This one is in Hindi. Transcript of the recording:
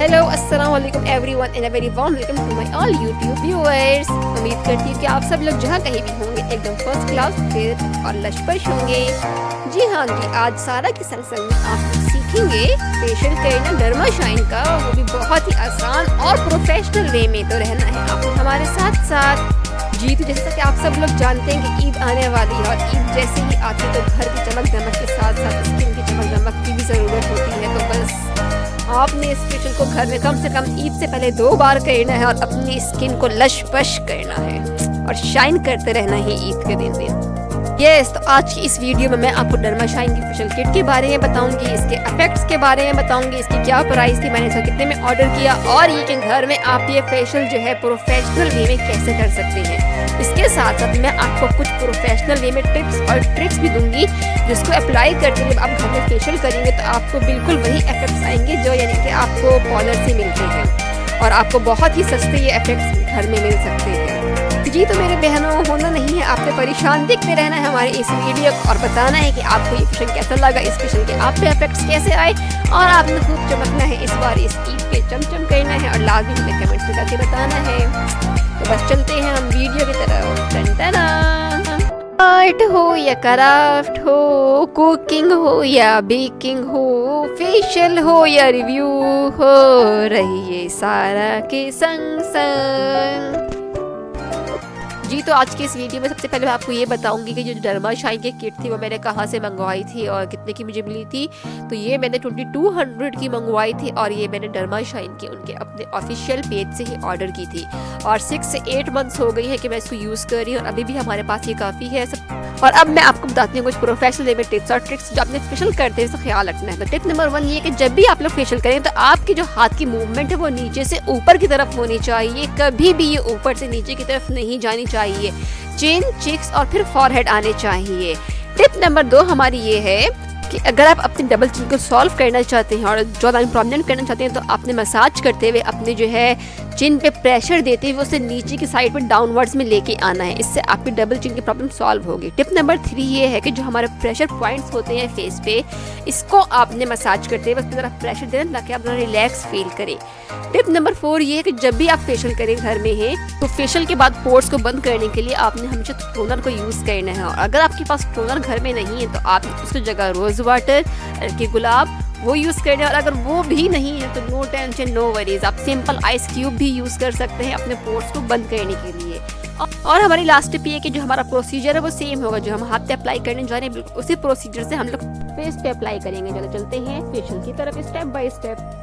हेलो अस्सलाम वालेकुम everyone and a very warm welcome to my all YouTube viewers. उम्मीद करती हूँ कि आप सब लोग जहाँ कहीं भी होंगे एकदम फर्स्ट क्लास फिट और लशपश होंगे। जी हाँ जी, आज सारा के संग में आप सीखेंगे फेशियल करना डर्मा शाइन का, वो भी बहुत ही आसान और प्रोफेशनल वे में तो रहना है आपको हमारे साथ साथ। जी तो जैसा कि आप सब लोग जानते हैं कि ईद आने वाली है और ईद जैसे ही आती है तो घर की चमक दमक के साथ साथ स्किन की चमक दमक की भी ज़रूरत होती है। तो बस आपने इस फेशियल को घर में कम से कम ईद से पहले 2 बार करना है और अपनी स्किन को लशपश करना है और शाइन करते रहना है ईद के दिन। यस, तो आज की इस वीडियो में मैं आपको डर्मा शाइन की फेशियल किट के बारे में बताऊंगी, इसके इफेक्ट्स के बारे में बताऊंगी, इसकी क्या प्राइस थी, मैंने इसका कितने में ऑर्डर किया और ये कि घर में आप ये फेशियल जो है प्रोफेशनल वे में कैसे कर सकते हैं। इसके साथ साथ मैं आपको कुछ प्रोफेशनल वे में टिप्स और ट्रिक्स भी दूंगी जिसको अप्लाई करते हुए आप घर में फेशियल करेंगे तो आपको बिल्कुल वही इफेक्ट्स आएंगे जो यानी कि आपको पार्लर से मिलते हैं और आपको बहुत ही सस्ते ये इफेक्ट्स घर में मिल सकते हैं। जी तो मेरे बहनों, होना नहीं है, आपने परेशान देखते रहना है हमारे इस वीडियो को और बताना है कि आपको ये फेशियल कैसा लगा, इस फेशियल के आप पे इफेक्ट्स कैसे आए और आपने खूब चमकना है इस बार, इस ईद पे चमचम करना है और लाजमी हमें कमेंट्स में करके बताना है। तो बस चलते हैं हम वीडियो की तरफ। आर्ट हो या क्राफ्ट हो, कुकिंग हो या बेकिंग हो, फेशियल हो या रिव्यू हो, रहिए सारा के संग संग। जी तो आज की इस वीडियो में सबसे पहले मैं आपको ये बताऊंगी कि जो डर्मा शाइन की किट थी वो मैंने कहाँ से मंगवाई थी और कितने की मुझे मिली थी। तो ये मैंने 2200 की मंगवाई थी और ये मैंने डर्मा शाइन के उनके अपने ऑफिशियल पेज से ही ऑर्डर की थी और 6 से 8 मंथ्स हो गई है कि मैं इसको यूज़ कर रही हूँ और अभी भी हमारे पास ये काफ़ी है सब। और अब मैं आपको बताती हूँ कुछ प्रोफेशनल वे में टिप्स और ट्रिक्स जो आपने फेशियल करते हैं इसका ख्याल रखना है। तो टिप नंबर 1 ये कि जब भी आप लोग फेशियल करें तो आपकी जो हाथ की मूवमेंट है वो नीचे से ऊपर की तरफ होनी चाहिए, कभी भी ये ऊपर से नीचे की तरफ नहीं जानी चाहिए। चिन, चिक्स और फिर फॉरहेड आने चाहिए। टिप नंबर 2 हमारी ये है कि अगर आप अपने डबल चिन को सॉल्व करना चाहते हैं और जॉ लाइन प्रोमिनेंट करना चाहते हैं तो आपने मसाज करते हुए अपने जो है चिन पे प्रेशर देते हुए उसे नीचे की साइड में डाउनवर्ड्स में लेके आना है, इससे आपकी डबल चिन की प्रॉब्लम सॉल्व होगी। टिप नंबर 3 ये है कि जो हमारे प्रेशर पॉइंट्स होते हैं फेस पे, इसको आपने मसाज करते हुए ज़रा प्रेशर देना ताकि आप रिलैक्स फील करें। टिप नंबर 4 ये है कि जब भी आप फेशियल करें घर में हैं तो फेशियल के बाद पोर्स को बंद करने के लिए आपने हमेशा टोनर को यूज़ करना है और अगर आपके पास टोनर घर में नहीं है तो आप उसकी जगह रोज़ वाटर के गुलाब वो यूज़ करना है और अगर वो भी नहीं है तो नो टेंशन नो वरीज, आप सिंपल आइस क्यूब भी यूज़ कर सकते हैं अपने पोर्स को बंद करने के लिए। और हमारी लास्ट टिप ये कि जो हमारा प्रोसीजर है वो सेम होगा, जो हम हाथ पे अप्लाई करने जा रहे हैं उसी प्रोसीजर से हम लोग फेस पे अप्लाई करेंगे। चलते हैं फेशियल की तरफ स्टेप बाय स्टेप।